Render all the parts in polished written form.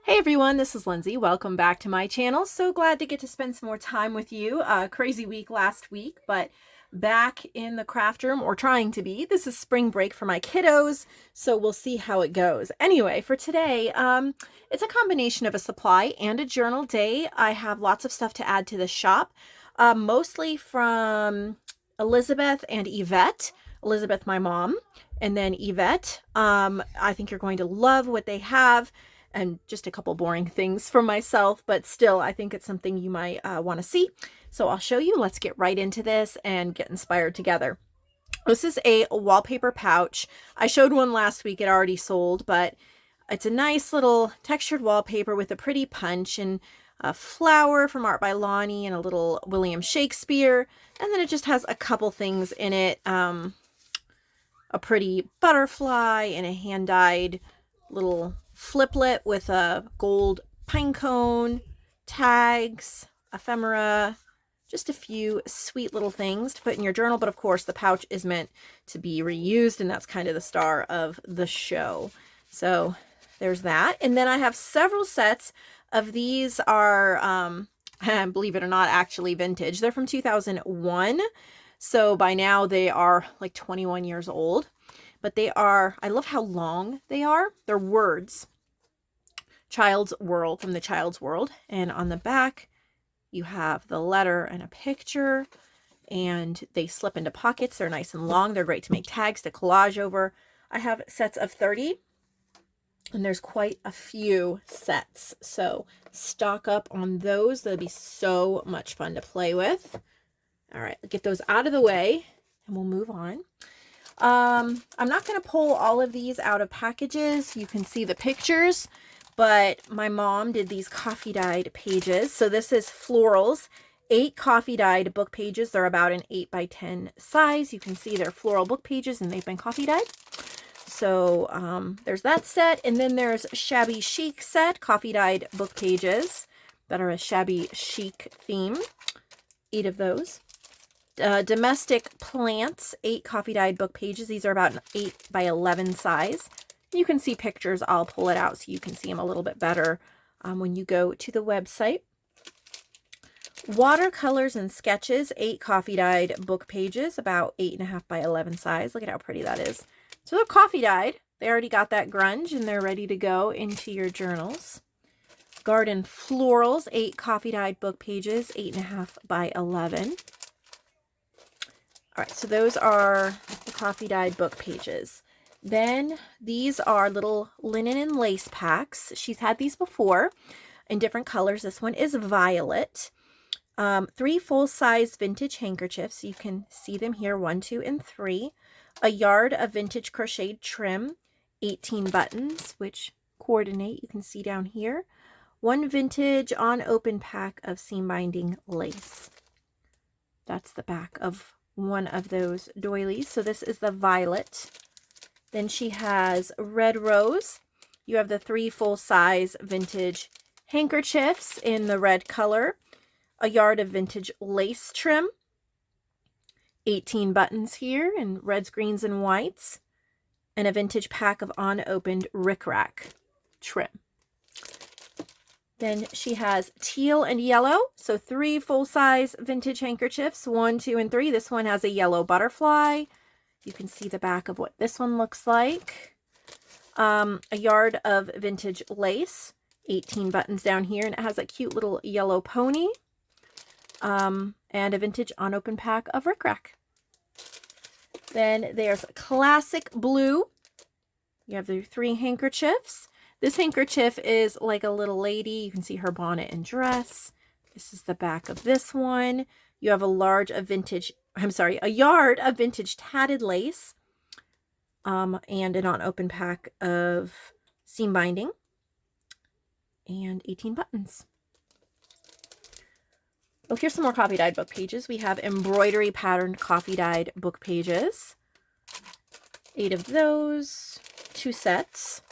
Hey everyone, this is Lindsay. Welcome back to my channel. So glad to get to spend some more time with you. Crazy week last week, but back in the craft room, or trying to be. This is spring break for my kiddos, so we'll see how it goes. Anyway, for today, it's a combination of a supply and a journal day. I have lots of stuff to add to the shop, mostly from Elizabeth and Yvette. Elizabeth, my mom, and then Yvette. I think you're going to love what they have. And just a couple boring things for myself, but still, I think it's something you might want to see. So I'll show you. Let's get right into this and get inspired together. This is a wallpaper pouch. I showed one last week. It already sold, but it's a nice little textured wallpaper with a pretty punch and a flower from Art by Lonnie and a little William Shakespeare. And then it just has a couple things in it. A pretty butterfly and a hand-dyed little fliplet with a gold pine cone, tags, ephemera, just a few sweet little things to put in your journal. But of course, the pouch is meant to be reused, and that's kind of the star of the show. So there's that. And then I have several sets of these are, believe it or not, actually vintage. They're from 2001. So by now they are like 21 years old. But they are, I love how long they are. They're words. Child's World, from the Child's World. And on the back, you have the letter and a picture. And they slip into pockets. They're nice and long. They're great to make tags, to collage over. I have sets of 30. And there's quite a few sets. So stock up on those. They'll be so much fun to play with. All right, get those out of the way. And we'll move on. I'm not going to pull all of these out of packages. You can see the pictures, but my mom did these coffee dyed pages. So this is Florals, 8 coffee dyed book pages. They're about an 8x10 size. You can see they're floral book pages and they've been coffee dyed. So there's that set. And then there's Shabby Chic set, coffee dyed book pages that are a shabby chic theme. 8 of those. Domestic Plants, 8 coffee dyed book pages. These are about an 8x11 size. You can see pictures. I'll pull it out so you can see them a little bit better when you go to the website. Watercolors and Sketches, 8 coffee dyed book pages, about 8.5x11 size. Look at how pretty that is. So they're coffee dyed. They already got that grunge and they're ready to go into your journals. Garden Florals, 8 coffee dyed book pages, 8.5x11. All right, so those are the coffee dyed book pages. Then these are little linen and lace packs. She's had these before in different colors. This one is violet. 3 full-size vintage handkerchiefs. You can see them here, 1, 2, and 3. A yard of vintage crocheted trim. 18 buttons, which coordinate. You can see down here. 1 vintage on open pack of seam binding lace. That's the back of one of those doilies. So this is the violet. Then she has red rose. You have the 3 full-size vintage handkerchiefs in the red color. A yard of vintage lace trim. 18 buttons here in reds, greens, and whites. And a vintage pack of unopened rickrack trim. Then she has teal and yellow. So 3 full-size vintage handkerchiefs, 1, 2, and 3. This one has a yellow butterfly. You can see the back of what this one looks like. A yard of vintage lace, 18 buttons down here, and it has a cute little yellow pony. And a vintage unopened pack of rickrack. Then there's classic blue. You have the 3 handkerchiefs. This handkerchief is like a little lady. You can see her bonnet and dress. This is the back of this one. You have a yard of vintage tatted lace. And an unopened pack of seam binding. And 18 buttons. Oh, here's some more coffee dyed book pages. We have embroidery patterned coffee dyed book pages. 8 of those. 2 sets.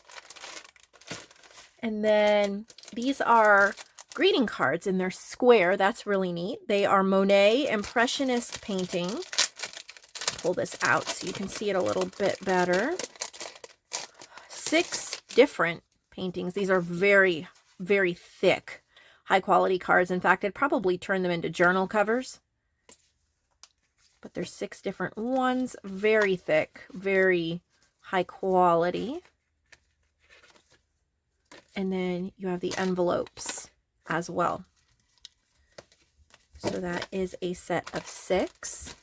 And then these are greeting cards and they're square. That's really neat. They are Monet Impressionist painting. Pull this out so you can see it a little bit better. 6 different paintings. These are very very thick, high quality cards. In fact, I'd probably turn them into journal covers. But there's 6 different ones, very thick, very high quality. And then you have the envelopes as well. So that is a set of 6.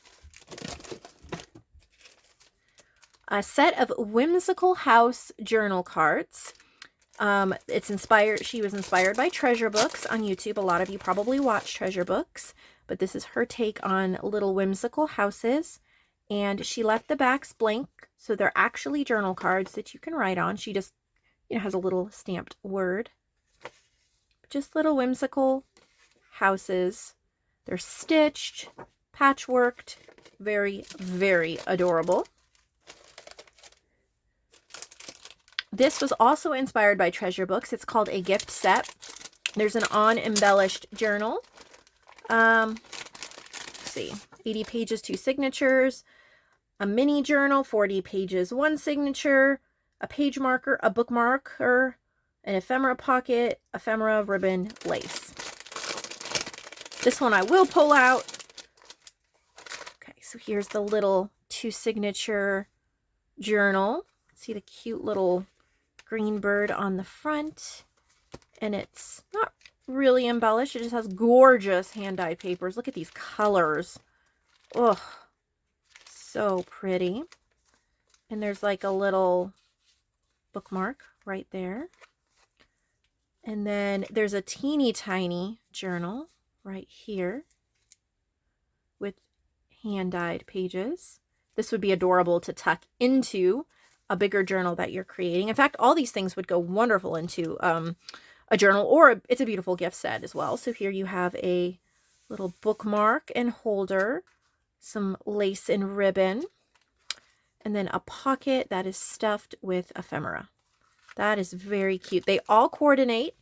A set of Whimsical House journal cards. It's inspired, she was inspired by Treasure Books on YouTube. A lot of you probably watch Treasure Books, but this is her take on little whimsical houses. And she left the backs blank, so they're actually journal cards that you can write on. She just, you know, has a little stamped word. Just little whimsical houses. They're stitched, patchworked, very, very adorable. This was also inspired by Treasure Books. It's called a gift set. There's an on-embellished journal. Let's see, 80 pages, 2 signatures, a mini journal, 40 pages, 1 signature, a page marker, a bookmarker, an ephemera pocket, ephemera, ribbon, lace. This one I will pull out. Okay, so here's the little 2 signature journal. See the cute little green bird on the front, and it's not really embellished. It just has gorgeous hand-dyed papers. Look at these colors. Oh, so pretty. And there's like a little bookmark right there. And then there's a teeny tiny journal right here with hand-dyed pages. This would be adorable to tuck into a bigger journal that you're creating. In fact, all these things would go wonderful into a journal, or it's a beautiful gift set as well. So here you have a little bookmark and holder, some lace and ribbon, and then a pocket that is stuffed with ephemera. That is very cute. They all coordinate,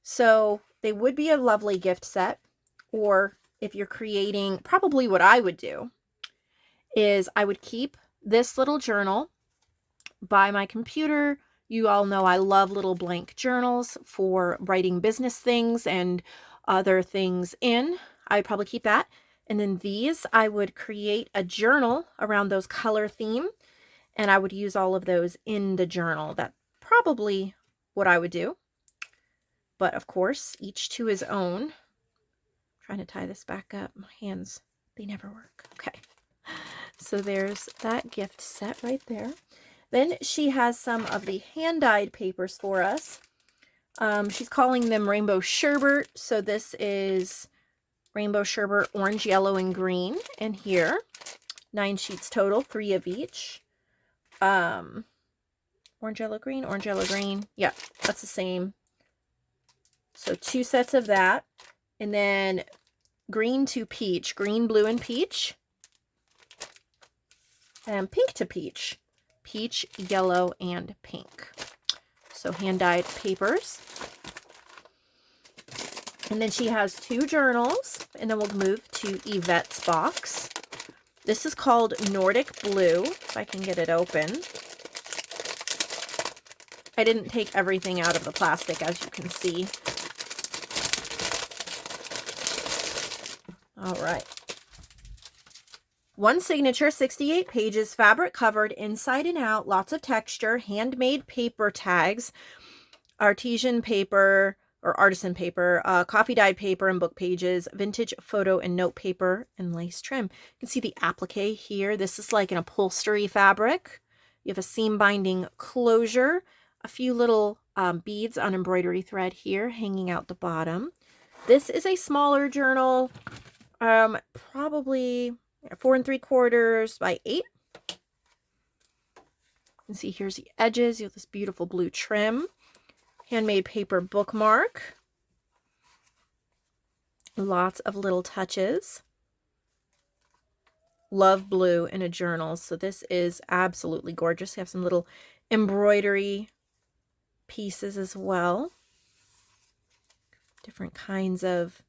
so they would be a lovely gift set. Or if you're creating, probably what I would do is I would keep this little journal by my computer. You all know I love little blank journals for writing business things and other things in. I'd probably keep that. And then these, I would create a journal around those color theme, and I would use all of those in the journal. That's probably what I would do. But of course, each to his own. I'm trying to tie this back up. My hands, they never work. Okay. So there's that gift set right there. Then she has some of the hand-dyed papers for us. She's calling them Rainbow Sherbet. So this is Rainbow Sherbet, orange, yellow, and green. And here, 9 sheets total, 3 of each. Orange, yellow, green, orange, yellow, green. Yeah, that's the same. So 2 sets of that. And then green to peach, green, blue, and peach. And pink to peach. Peach, yellow, and pink. So hand-dyed papers. And then she has 2 journals. And then we'll move to Yvette's box. This is called Nordic Blue, if I can get it open. I didn't take everything out of the plastic, as you can see. All right. 1 signature, 68 pages, fabric covered inside and out, lots of texture, handmade paper tags, artisan paper or artisan paper, coffee dyed paper and book pages, vintage photo and note paper, and lace trim. You can see the applique here. This is like an upholstery fabric. You have a seam binding closure, a few little beads on embroidery thread here hanging out the bottom. This is a smaller journal, probably 4 3/4 by 8. You can see here's the edges. You have this beautiful blue trim. Handmade paper bookmark. Lots of little touches. Love blue in a journal. So this is absolutely gorgeous. You have some little embroidery pieces as well. Different kinds of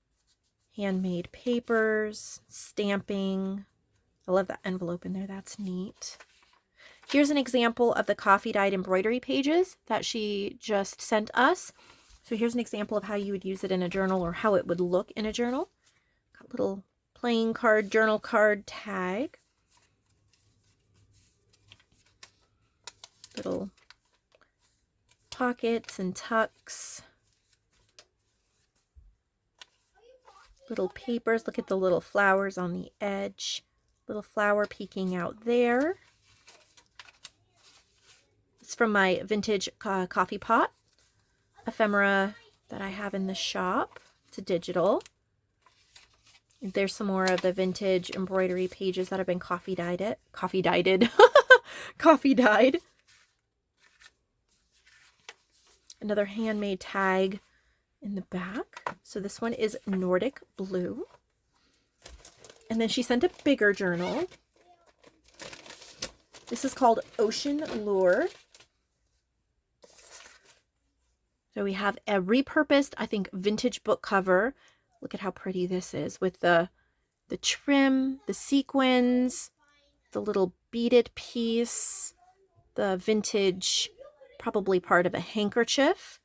handmade papers, stamping. I love that envelope in there. That's neat. Here's an example of the coffee dyed embroidery pages that she just sent us. So here's an example of how you would use it in a journal or how it would look in a journal. Got a little playing card, journal card tag. Little pockets and tucks. Little papers. Look at the little flowers on the edge. Little flower peeking out there. It's from my vintage coffee pot ephemera that I have in the shop. It's a digital. There's some more of the vintage embroidery pages that have been coffee dyed. Coffee dyed. Another handmade tag in the back. So this one is Nordic blue. And then she sent a bigger journal. This is called Ocean Lure. So we have a repurposed, I think, vintage book cover. Look at how pretty this is with the trim, the sequins, the little beaded piece, the vintage, probably part of a handkerchief.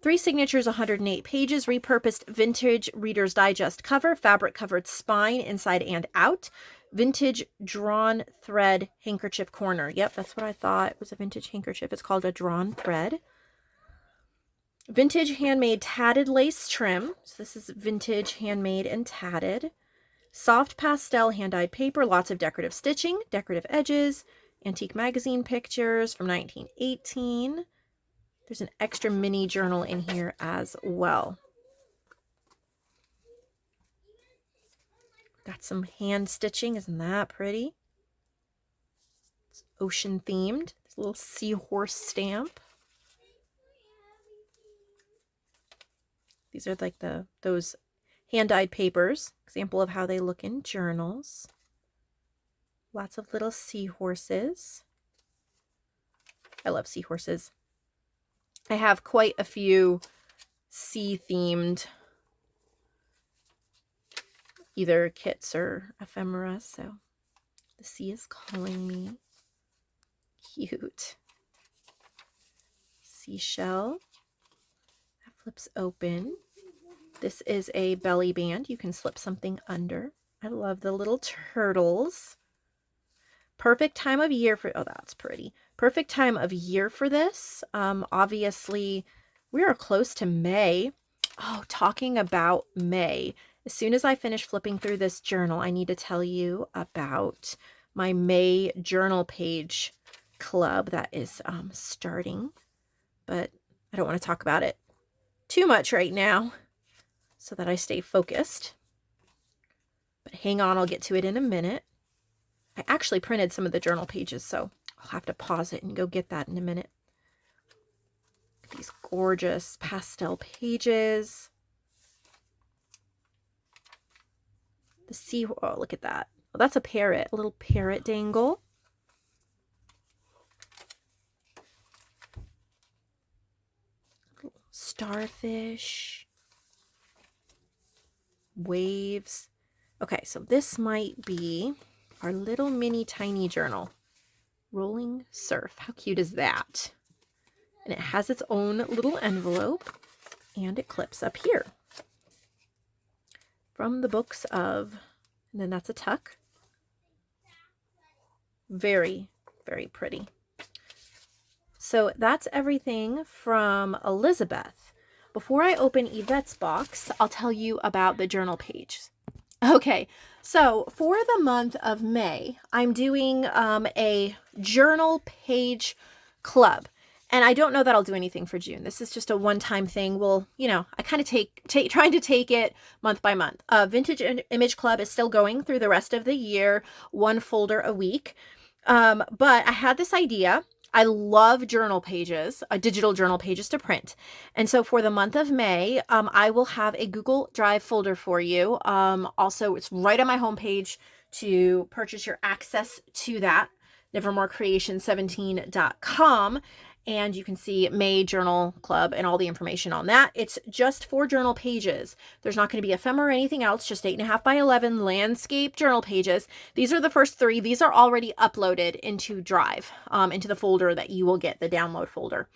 3 signatures, 108 pages, repurposed vintage Reader's Digest cover, fabric covered spine inside and out, vintage drawn thread handkerchief corner. Yep, that's what I thought. It was a vintage handkerchief. It's called a drawn thread. Vintage handmade tatted lace trim. So this is vintage handmade and tatted. Soft pastel hand-dyed paper, lots of decorative stitching, decorative edges, antique magazine pictures from 1918. There's an extra mini journal in here as well. Got some hand stitching. Isn't that pretty? It's ocean themed. This little seahorse stamp. These are like those hand-dyed papers. Example of how they look in journals. Lots of little seahorses. I love seahorses. I have quite a few sea-themed either kits or ephemera, so the sea is calling me. Cute. Seashell. That flips open. This is a belly band. You can slip something under. I love the little turtles. Perfect time of year for, oh, that's pretty. Perfect time of year for this. Obviously, we are close to May. Oh, talking about May. As soon as I finish flipping through this journal, I need to tell you about my May journal page club that is starting. But I don't want to talk about it too much right now so that I stay focused. But hang on, I'll get to it in a minute. I actually printed some of the journal pages, so I'll have to pause it and go get that in a minute. These gorgeous pastel pages. The sea, oh, look at that. Oh, that's a parrot, a little parrot dangle. Starfish. Waves. Okay, so this might be our little mini tiny journal. Rolling Surf. How cute is that? And it has its own little envelope and it clips up here. From the books of, and then that's a tuck. Very, very pretty. So that's everything from Elizabeth. Before I open Yvette's box, I'll tell you about the journal pages. Okay, so for the month of May, I'm doing a journal page club. And I don't know that I'll do anything for June. This is just a one-time thing. Well, you know, I kind of trying to take it month by month. Vintage Image Club is still going through the rest of the year, 1 folder a week. But I had this idea. I love journal pages, digital journal pages to print. And so for the month of May, I will have a Google Drive folder for you. Also, it's right on my homepage to purchase your access to that, nevermorecreation17.com. And you can see May Journal Club and all the information on that. It's just 4 journal pages. There's not going to be ephemera or anything else, just 8.5 by 11 landscape journal pages. These are the first 3. These are already uploaded into Drive, into the folder that you will get, the download folder.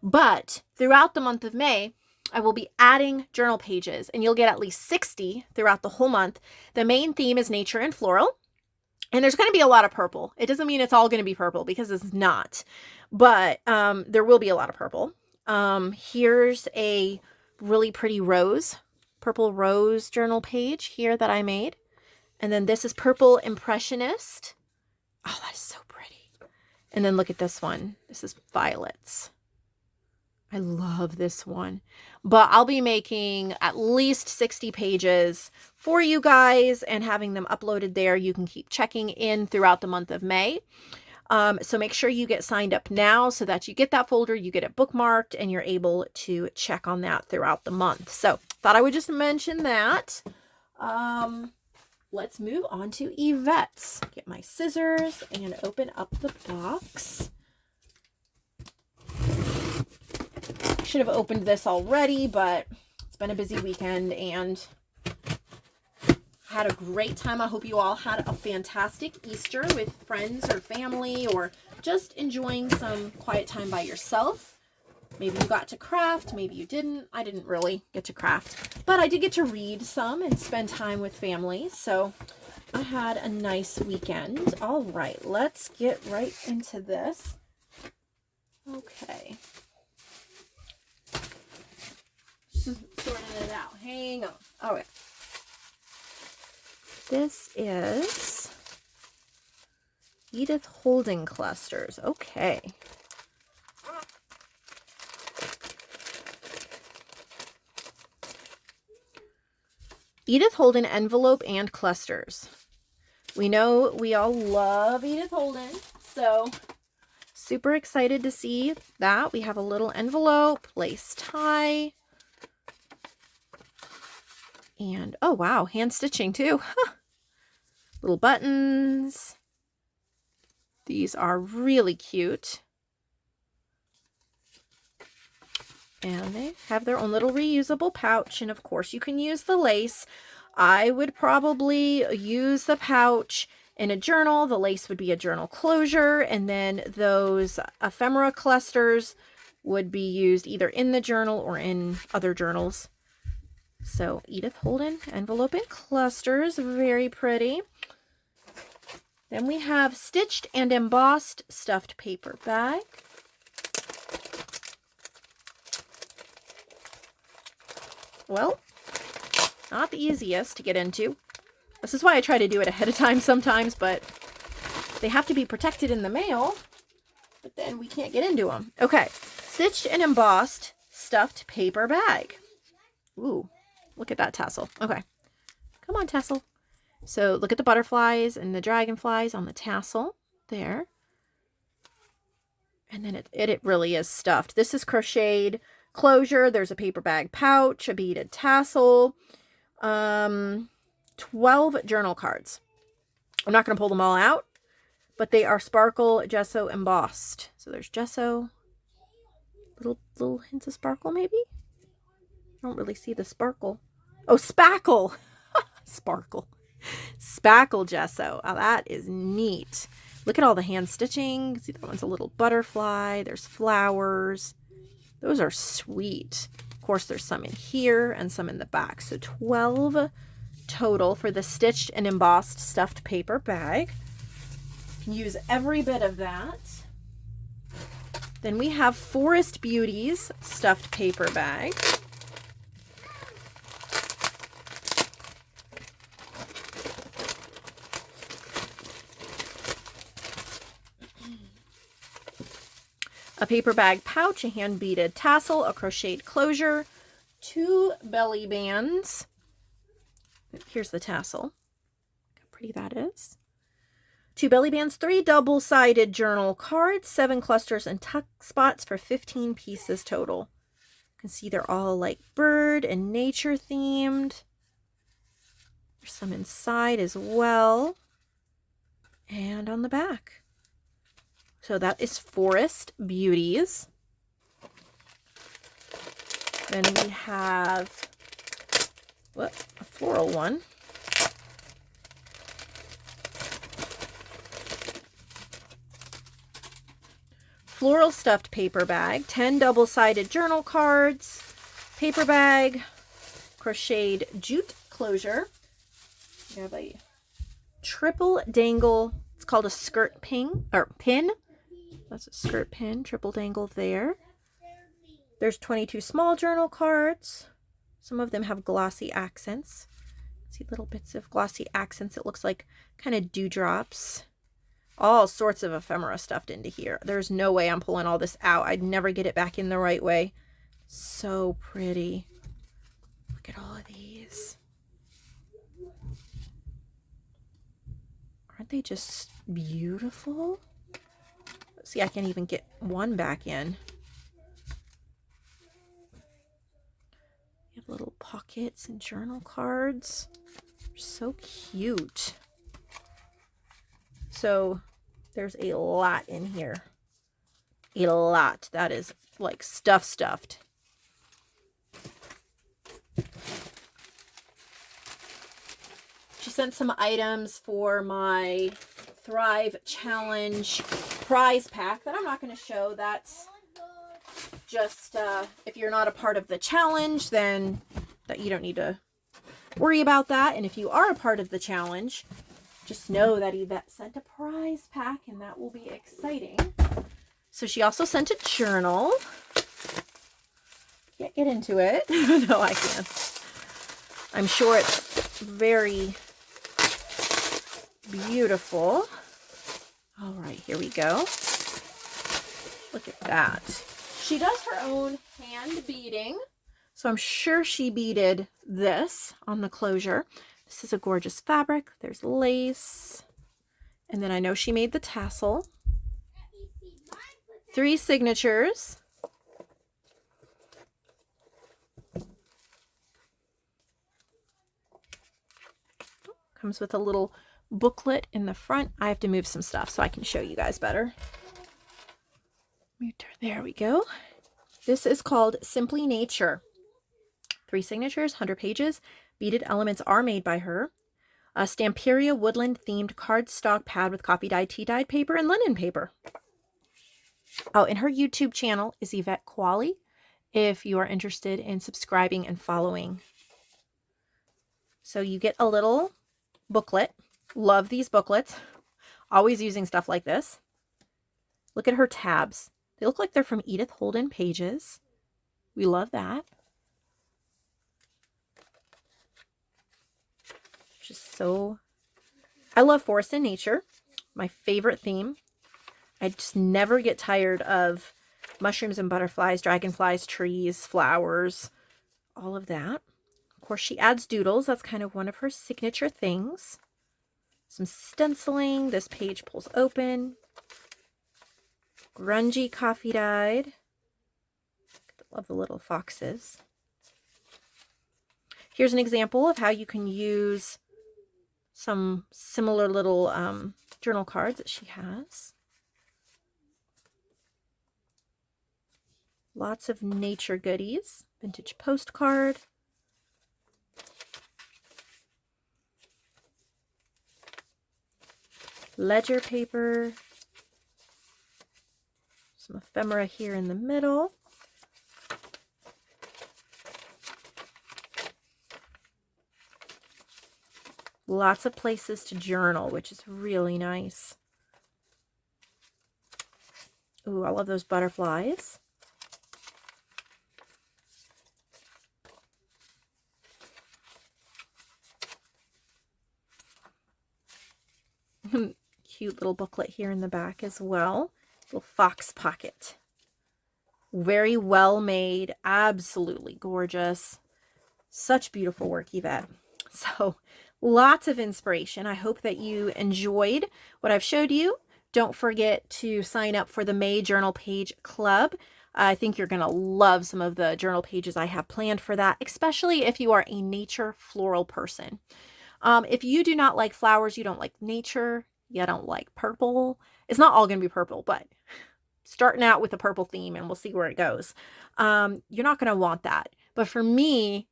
But throughout the month of May, I will be adding journal pages, and you'll get at least 60 throughout the whole month. The main theme is nature and floral, and there's going to be a lot of purple. It doesn't mean it's all going to be purple, because it's not, but there will be a lot of purple. Here's a really pretty purple rose journal page here that I made. And then this is Purple Impressionist. Oh, that is so pretty. And then look at this one. This is Violets. I love this one. But I'll be making at least 60 pages for you guys and having them uploaded there. You can keep checking in throughout the month of May. So make sure you get signed up now so that you get that folder, you get it bookmarked, and you're able to check on that throughout the month. So thought I would just mention that. Let's move on to Yvette's. Get my scissors and open up the box. Should have opened this already, but it's been a busy weekend and had a great time. I hope you all had a fantastic Easter with friends or family, or just enjoying some quiet time by yourself. Maybe you got to craft, maybe you didn't. I didn't really get to craft, but I did get to read some and spend time with family. So I had a nice weekend. All right, let's get right into this. Okay. Just sorting it out. Hang on. All right. This is Edith Holden clusters. Okay. Edith Holden envelope and clusters. We know we all love Edith Holden, so super excited to see that. We have a little envelope, lace tie, and oh wow, hand stitching too. Little buttons. These are really cute. And they have their own little reusable pouch. And of course you can use the lace. I would probably use the pouch in a journal. The lace would be a journal closure. And then those ephemera clusters would be used either in the journal or in other journals. So Edith Holden envelope and clusters, very pretty. Then we have stitched and embossed stuffed paper bag. Well, not the easiest to get into. This is why I try to do it ahead of time sometimes, but they have to be protected in the mail, but then we can't get into them. Okay, stitched and embossed stuffed paper bag. Ooh, look at that tassel. Okay, come on, tassel. So look at the butterflies and the dragonflies on the tassel there. And then it really is stuffed. This is crocheted closure. There's a paper bag pouch, a beaded tassel, 12 journal cards. I'm not going to pull them all out, but they are sparkle gesso embossed. So there's gesso, little hints of sparkle maybe. I don't really see the sparkle. Oh, spackle. Sparkle. Spackle gesso. Oh, that is neat. Look at all the hand stitching. See, that one's a little butterfly. There's flowers. Those are sweet. Of course, there's some in here and some in the back. So 12 total for the stitched and embossed stuffed paper bag. You can use every bit of that. Then we have Forest Beauties stuffed paper bag. A paper bag pouch, a hand beaded tassel, a crocheted closure, 2 belly bands. Here's the tassel. Look how pretty that is. 2 belly bands, 3 double-sided journal cards, 7 clusters and tuck spots for 15 pieces total. You can see they're all like bird and nature themed. There's some inside as well. And on the back. So that is Forest Beauties. Then we have a floral one. floral stuffed paper bag, 10 double-sided journal cards, paper bag, crocheted jute closure. We have a triple dangle. It's called a skirt pin. That's a skirt pin, triple dangle there. There's 22 small journal cards. Some of them have glossy accents. See little bits of glossy accents. It looks like kind of dewdrops. All sorts of ephemera stuffed into here. There's no way I'm pulling all this out. I'd never get it back in the right way. So pretty. Look at all of these. Aren't they just beautiful? Let's see, I can't even get one back in. You have little pockets and journal cards. They're so cute. So there's a lot in here. A lot. That is like stuffed. She sent some items for my Thrive Challenge prize pack that I'm not going to show. That's just if you're not a part of the challenge, then that you don't need to worry about that. And if you are a part of the challenge, just know that Yvette sent a prize pack, and that will be exciting. So she also sent a journal. Can't get into it. No, I can. I'm sure it's very beautiful. All right, here we go. Look at that. She does her own hand beading. So I'm sure she beaded this on the closure. This is a gorgeous fabric. There's lace. And then I know she made the tassel. 3 signatures. Comes with a little booklet in the front. I have to move some stuff so I can show you guys better. There we go. This is called Simply Nature. 3 signatures, 100 pages. Beaded elements are made by her. A Stamperia woodland themed cardstock pad with coffee dyed, tea dyed paper, and linen paper. Oh, and her YouTube channel is Yvette Qualley, if you are interested in subscribing and following. So you get a little booklet. Love these booklets. Always using stuff like this. Look at her tabs. They look like they're from Edith Holden pages. We love that. Just so... I love forest and nature. My favorite theme. I just never get tired of mushrooms and butterflies, dragonflies, trees, flowers, all of that. Of course, she adds doodles. That's kind of one of her signature things. Some stenciling. This page pulls open. Grungy coffee dyed. Love the little foxes. Here's an example of how you can use some similar little journal cards that she has. Lots of nature goodies. Vintage postcard. Ledger paper. Some ephemera here in the middle. Lots of places to journal, which is really nice. Ooh, I love those butterflies. Cute little booklet here in the back as well. Little fox pocket. Very well made. Absolutely gorgeous. Such beautiful work, Yvette. So lots of inspiration. I hope that you enjoyed what I've showed you. Don't forget to sign up for the May Journal Page Club. I think you're going to love some of the journal pages I have planned for that, especially if you are a nature floral person. If you do not like flowers, you don't like nature, you don't like purple. It's not all going to be purple, but starting out with a purple theme and we'll see where it goes. You're not going to want that. But for me,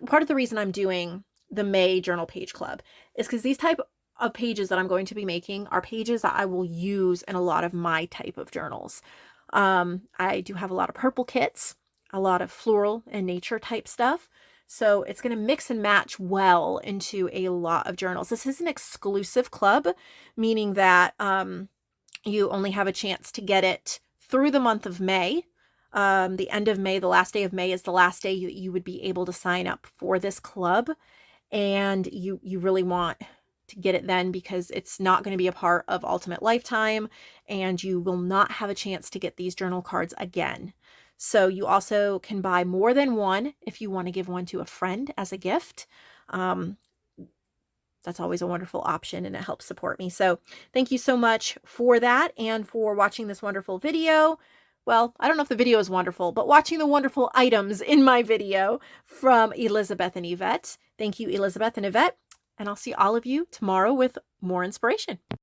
part of the reason I'm doing the May Journal Page Club is because these type of pages that I'm going to be making are pages that I will use in a lot of my type of journals. I do have a lot of purple kits, a lot of floral and nature type stuff. So it's going to mix and match well into a lot of journals. This is an exclusive club, meaning that you only have a chance to get it through the month of May. The end of May, the last day of May is the last day you would be able to sign up for this club. And you really want to get it then, because it's not going to be a part of Ultimate Lifetime, and you will not have a chance to get these journal cards again. So you also can buy more than one if you want to give one to a friend as a gift. That's always a wonderful option, and it helps support me. So thank you so much for that, and for watching this wonderful video. Well, I don't know if the video is wonderful, but watching the wonderful items in my video from Elizabeth and Yvette. Thank you, Elizabeth and Yvette. And I'll see all of you tomorrow with more inspiration.